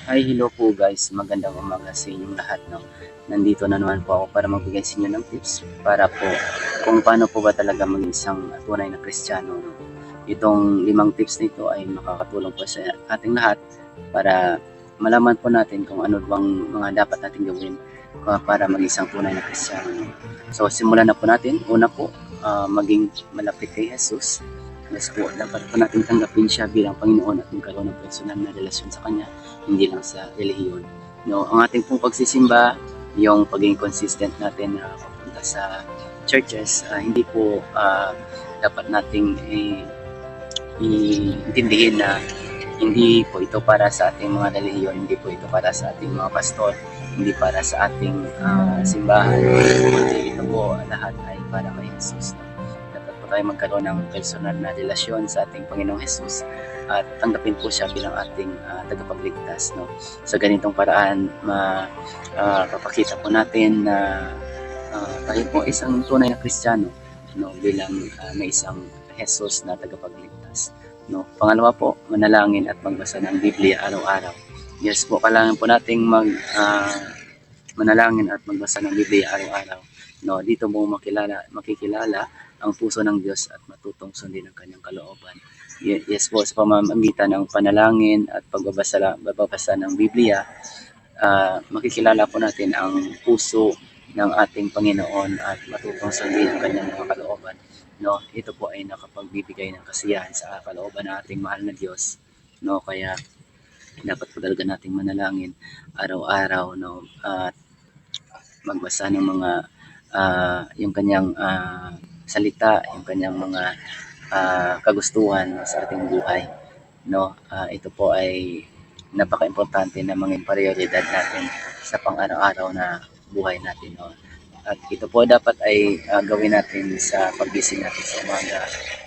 Hi, hello po guys. Magandang umaga sa inyong lahat. No? Nandito na naman po ako para magbigay sa inyo ng tips para po kung paano po ba talaga maging isang tunay na Kristiyano. No? Itong 5 tips nito ay makakatulong po sa ating lahat para malaman po natin kung ano bang mga dapat natin gawin para maging isang tunay na Kristiyano. No? So simulan na po natin. Una po, maging malapit kay Jesus. Yes po, dapat po natin tanggapin siya bilang Panginoon at magkaroon ng personal na relasyon sa Kanya, hindi lang sa relihiyon. No, ang ating pong pagsisimba, yung pagiging consistent natin na papunta sa churches, hindi po dapat nating iintindihin na hindi po ito para sa ating mga relihiyon, hindi po ito para sa ating mga pastor, hindi para sa ating simbahan, kundi ito po lahat ay para kay Jesus. Dapat po tayo magkaroon ng personal na relasyon sa ating Panginoong Jesus at tanggapin po siya bilang ating tagapagligtas. No? Sa ganitong paraan, papakita po natin na tayo po isang tunay na Kristiyano, no? Bilang may isang Jesus na tagapagligtas. No? Pangalawa po, manalangin at magbasa ng Biblia araw-araw. Yes po, kailangan po nating manalangin at magbasa ng Biblia araw-araw. No, dito mo makikilala ang puso ng Diyos at matutong sundin ang kanyang kalooban. Yes po, sa pamamagitan ng panalangin at pagbabasa ng Biblia, makikilala po natin ang puso ng ating Panginoon at matutong sundin ang kanyang mga kalooban. No, ito po ay nakapagbibigay ng kasiyahan sa kalooban ng ating mahal na Diyos. No, kaya dapat po talaga nating manalangin araw-araw, no, at magbasa ng mga yung kanyang salita, yung kanyang mga kagustuhan sa ating buhay. No, ito po ay napaka-importante na maging prioridad natin sa pang-araw-araw na buhay natin. No? At ito po dapat ay gawin natin sa paggising natin sa umaga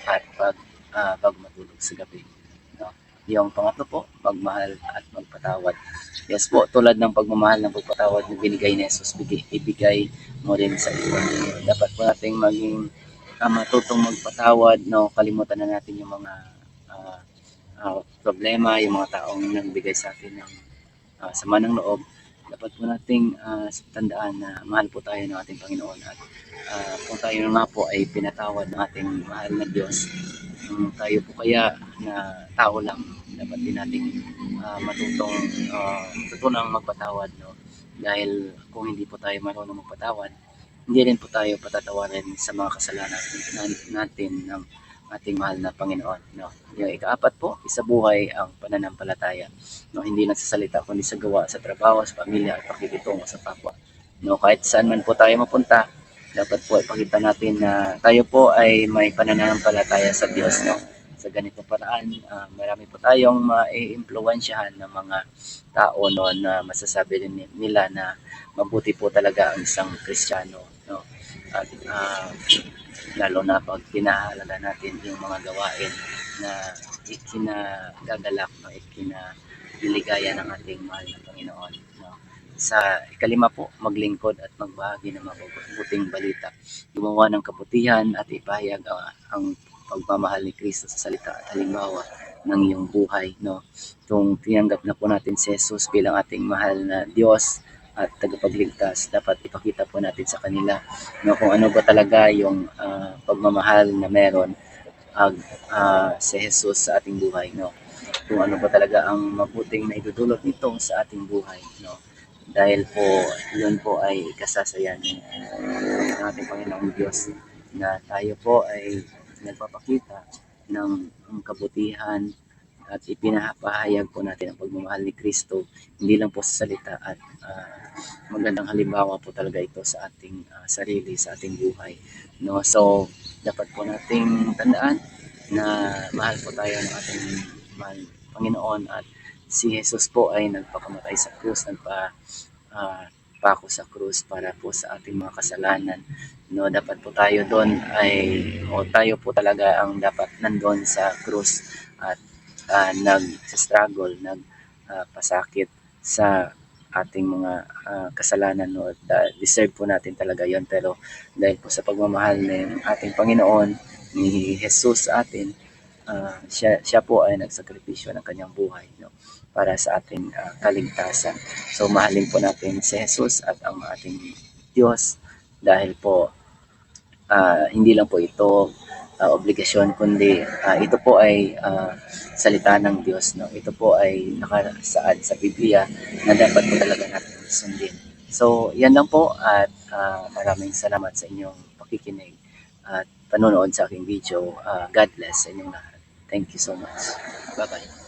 at pag matulog sa gabi. No? Yung pangatlo po, magmahal at magpatawad. Yes po, tulad ng pagmamahal ng pagpatawad na binigay ni Jesus, ibigay mo rin sa iba. Dapat po nating maging matutong magpatawad, no? Kalimutan na natin yung mga uh, problema, yung mga taong nagbigay sa atin ng sama ng loob. Dapat po nating tandaan na mahal po tayo ng ating Panginoon at kung tayo nga po ay pinatawad ng ating mahal na Diyos, tayo po kaya na tao lang, dapat din nating matutong tutunang magpatawad, no? Dahil kung hindi po tayo marunong magpatawad, hindi rin po tayo patatawarin sa mga kasalanan natin ng ating mahal na Panginoon. No? Yung ikaapat po, isabuhay ang pananampalataya. No? Hindi lang sa salita, kundi sa gawa, sa trabaho, sa pamilya, at pakikitungo sa kapwa. No? Kahit saan man po tayo mapunta, dapat po ipakita natin na tayo po ay may pananampalataya sa Diyos. No? Sa ganitong paraan, marami po tayong ma-influensyahan ng mga tao no, na masasabi rin nila na mabuti po talaga ang isang Kristiyano. No? At lalo na pag pinahalaga natin yung mga gawain na ikinagagalak, no, ikinaligaya ng ating mahal na Panginoon. No. Sa ikalima po, maglingkod at magbahagi ng mabubuting balita. Gumawa ng kabutihan at ipahayag ang pagmamahal ni Kristo sa salita at halimbawa ng iyong buhay. No. Kung tinanggap na po natin si Jesus bilang ating mahal na Diyos at tagapagligtas, dapat ipakita po natin sa kanila no, kung ano ba talaga yung pagmamahal na meron si Jesus sa ating buhay, no? Kung ano ba talaga ang mabuting na idudulot nito sa ating buhay, no? Dahil po, yun po ay kasasayan ng ating Panginoong Diyos na tayo po ay nagpapakita ng kabutihan at ipinapahayag po natin ang pagmamahal ni Kristo, hindi lang po sa salita at magandang halimbawa po talaga ito sa ating sarili, sa ating buhay. No? So, dapat po nating tandaan na mahal po tayo ng ating mahal Panginoon at si Jesus po ay nagpakamatay sa krus, pako sa krus para po sa ating mga kasalanan. No, dapat po tayo doon tayo po talaga ang dapat nandoon sa krus at nag-struggle, nagpasakit sa ating mga kasalanan, no? Deserve po natin talaga yon, pero dahil po sa pagmamahal ng ating Panginoon ni Jesus sa atin, siya po ay nagsakripisyo ng kanyang buhay, no, para sa ating kaligtasan. So mahalin po natin si Jesus at ang ating Diyos dahil po hindi lang po ito obligasyon, kundi ito po ay salita ng Diyos, no. Ito po ay nakasaad sa Biblia na dapat po talaga natin sundin. So yan lang po at maraming salamat sa inyong pakikinig at panonood sa aking video. God bless sa inyong lahat. Thank you so much. Bye bye.